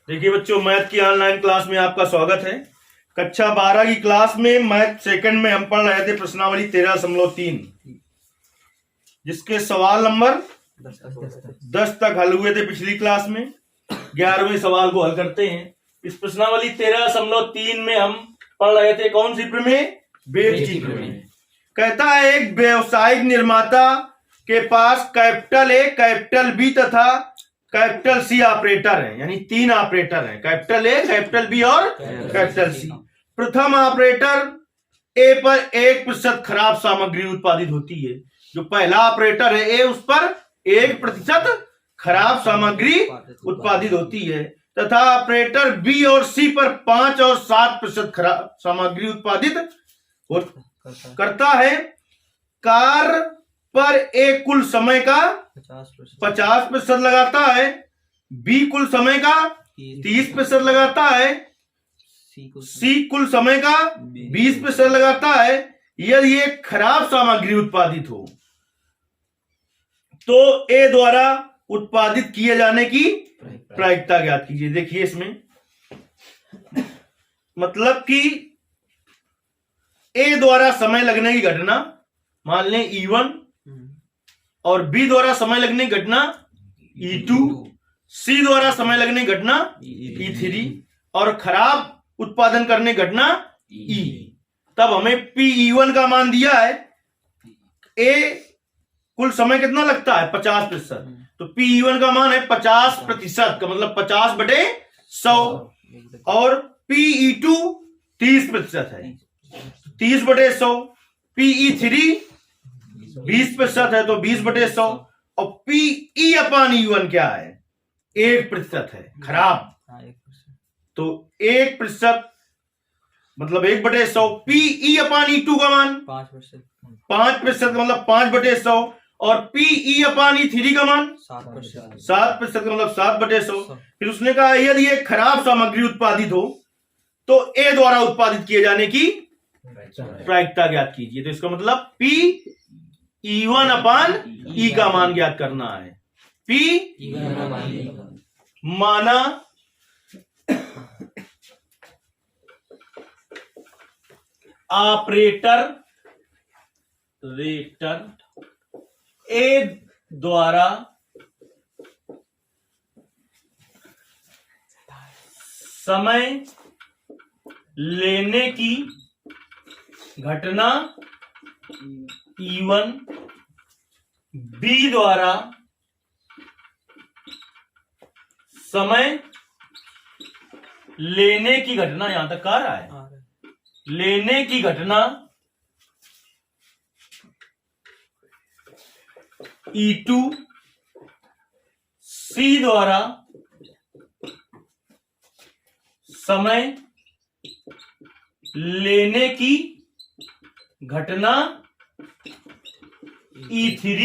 देखिए बच्चों, मैथ की ऑनलाइन क्लास में आपका स्वागत है। कक्षा 12 की क्लास में मैथ सेकंड में हम पढ़ रहे थे प्रश्नावली 13.3, जिसके सवाल नंबर 10 तक हल हुए थे पिछली क्लास में। 11वें सवाल को हल करते हैं। इस प्रश्नावली 13.3 में हम पढ़ रहे थे कौन सी प्रमेय? बेज की प्रमेय। कहता है एक व्यावसायिक निर्माता के पास कैपिटल ए, कैपिटल बी तथा कैपिटल सी ऑपरेटर है, यानी 3 ऑपरेटर हैं, कैपिटल ए, कैपिटल बी और कैपिटल सी। प्रथम ऑपरेटर ए पर 1% खराब सामग्री उत्पादित होती है। जो पहला ऑपरेटर है ए, उस पर 1% खराब सामग्री उत्पादित होती है, तथा ऑपरेटर बी और सी पर 5 और 7% खराब सामग्री उत्पादित करता है। कार्य पर ए कुल समय का 50% लगाता है, बी कुल समय का 30% लगाता है, सी कुल समय का 20% लगाता है। यदि एक खराब सामग्री उत्पादित हो तो ए द्वारा उत्पादित किए जाने की प्रायिकता ज्ञात कीजिए। देखिए इसमें मतलब कि ए द्वारा समय लगने की घटना मान लें E1 और बी द्वारा समय लगने की घटना E2, सी द्वारा समय लगने की घटना E3 और खराब उत्पादन करने की घटना E। तब हमें PE1 का मान दिया है। ए कुल समय कितना लगता है? 50%। तो PE1 का मान है 50% का मतलब 50/100 और PE2 30% है, 30/100। PE3 20% है तो 20/100 और PE/E1 क्या है? 1% है खराब, तो 1% मतलब 1/100। PE/E2 का मान 5% मतलब 5/100 और PE/E3 का मान 7% का मतलब 7/100। फिर उसने कहा यदि एक खराब सामग्री उत्पादित हो तो ए द्वारा उत्पादित किए जाने की प्रायिकता ज्ञात कीजिए। तो इसका मतलब PE1/E का मान ज्ञात करना है। P माना ऑपरेटर ए द्वारा समय लेने की घटना E1, बी द्वारा समय लेने की घटना, यहां तक आ रहा है, लेने की घटना E2, सी द्वारा समय लेने की घटना E3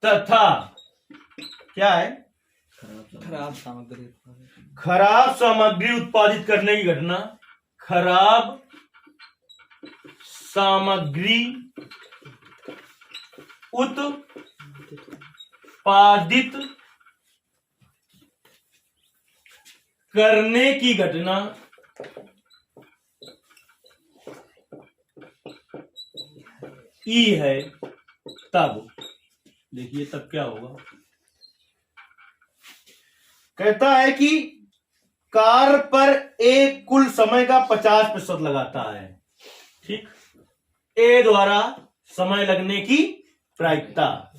तथा क्या है? खराब सामग्री उत्पादित करने की घटना, खराब सामग्री उत्पादित करने की घटना ई है। तब देखिए तब क्या होगा। कहता है कि कार्य पर एक कुल समय का 50% लगाता है। ठीक, ए द्वारा समय लगने की प्रायिकता,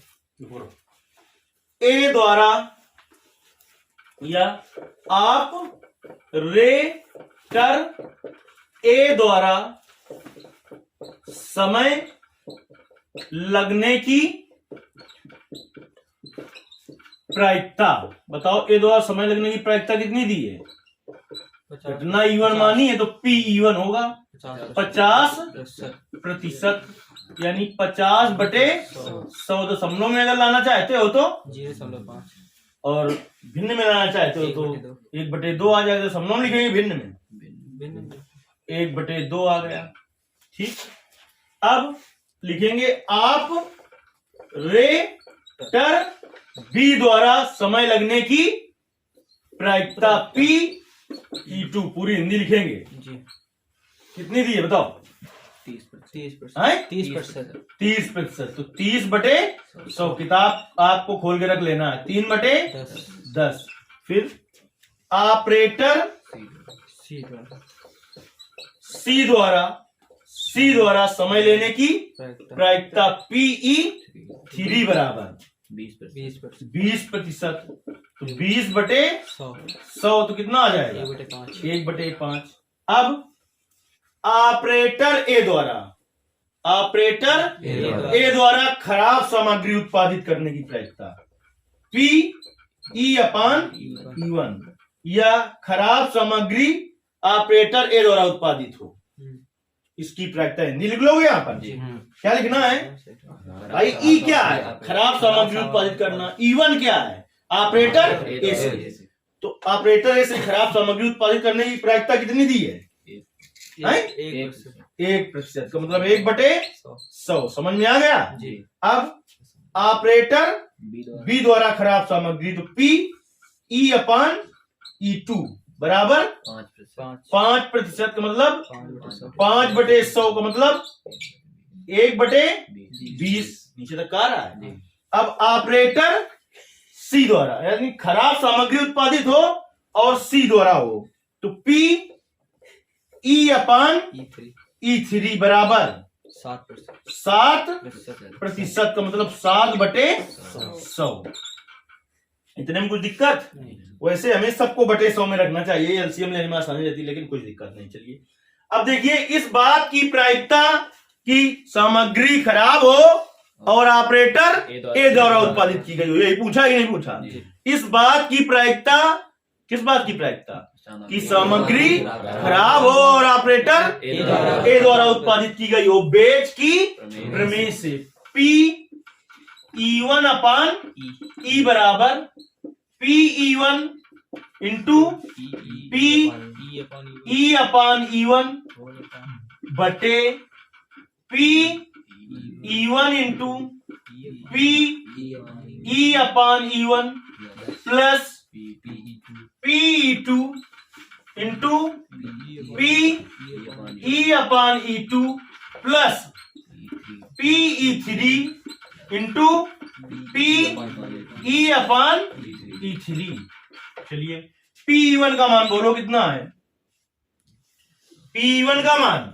ए द्वारा या ऑपरेटर ए द्वारा समय लगने की प्रायिकता। बताओ ए द्वारा समय लगने की प्रायिकता कितनी दी है? घटना E1 मानी है तो PE1 होगा 50%, यानी 50/100। दशमलव में अगर लाना चाहते हो तो 0.5 और भिन्न में लाना चाहते हो तो 1/2 आ जाएगा। दशमलव लिखेंगे भिन्न में 1/2 आ गया। ठीक, अब लिखेंगे ऑपरेटर बी द्वारा समय लगने की प्रायिकता P/E2 पूरी हिंदी लिखेंगे जी। कितनी दी है बताओ? 30%। 30%। तो 30/100 किताब आपको खोल के रख लेना है। 3/10। फिर ऑपरेटर सी द्वारा समय लेने की प्रायिकता Pe3 बराबर 20%। तो 20/100 तो कितना आ जाएगा? 1/5। अब ऑपरेटर ए द्वारा खराब सामग्री उत्पादित करने की प्रायिकता Pe/E1 या खराब सामग्री ऑपरेटर ए द्वारा उत्पादित हो, इसकी प्रायिकता हिंदी लिख लोगे यहाँ पर। क्या लिखना है भाई? ई क्या है? खराब सामग्री उत्पादित करना। E1 क्या है? ऑपरेटर ए से। तो ऑपरेटर ए से खराब सामग्री उत्पादित करने की प्रायिकता कितनी दी है? 1% का मतलब 1/100। समझ में आ गया? अब ऑपरेटर बी द्वारा खराब सामग्री, तो Pe/E2 बराबर 5% का मतलब 5/100 का मतलब 1/20। नीचे तक आ रहा है। अब ऑपरेटर सी द्वारा, यानी खराब सामग्री उत्पादित हो और सी द्वारा हो, तो Pe/E3 बराबर 7% का मतलब 7/100। इतने में कुछ दिक्कत? वैसे हमें सबको बटे 100 में रखना चाहिए, एलसीएम लेने में आसानी रहती है, लेकिन कुछ दिक्कत नहीं। चलिए अब देखिए, इस बात की प्रायिकता की सामग्री खराब हो और ऑपरेटर ए द्वारा उत्पादित की गई हो, यही पूछा कि नहीं पूछा? इस बात की प्रायिकता, किस बात की प्रायिकता? कि सामग्री खराब हो और ऑपरेटर ए द्वारा उत्पादित की गई हो, बेच की प्रमेय से। Pe1/E बराबर Pe1 इंटू Pe/E1 बटे Pe1 into Pe/E1 plus Pe2 into Pe/E2 plus Pe3 into Pe/E3। चलिए Pe1 का मान बोलो कितना है? Pe1 का मान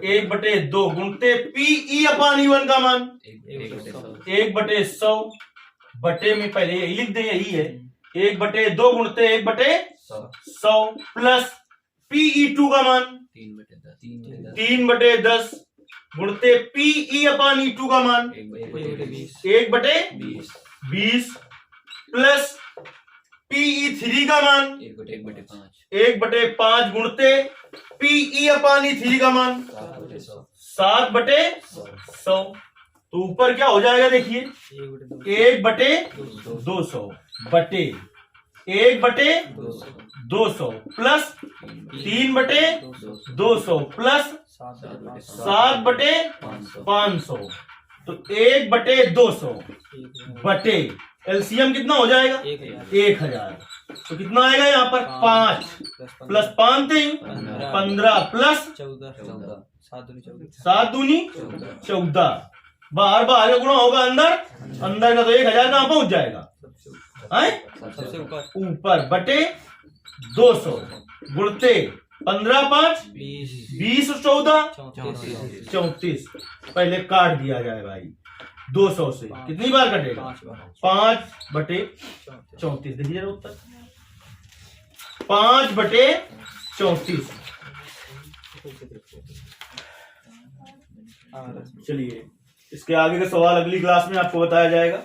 1/2 गुणते Pe/E1 का मान 1/100 बटे में पहले यही लिख दे, यही है 1/2 गुणते 1/100 प्लस Pe2 का मान 3/10 गुणते Pe/E2 का मान 1/20 प्लस Pe3 का मान 1/5 गुणते Pe/E3 का मान 7/100। तो ऊपर क्या हो जाएगा देखिए, 1/200 बटे 1/200 प्लस 3/200 प्लस 7/500। तो 1/200 बटे एलसीएम कितना हो जाएगा? 1000। तो कितना आएगा यहाँ पर? 5 प्लस 5 थे 15 प्लस 7 दूनी 14। बाहर बाहर का गुणा होगा अंदर का, तो 1000 कहां पहुंच जाएगा? सबसे ऊपर बटे 200 गुणते 15/5 20 14 34। पहले काट दिया जाए भाई 200 से, कितनी बार कटेगा? 5/34। देखिए उत्तर 5/34। चलिए इसके आगे का सवाल अगली क्लास में आपको बताया जाएगा।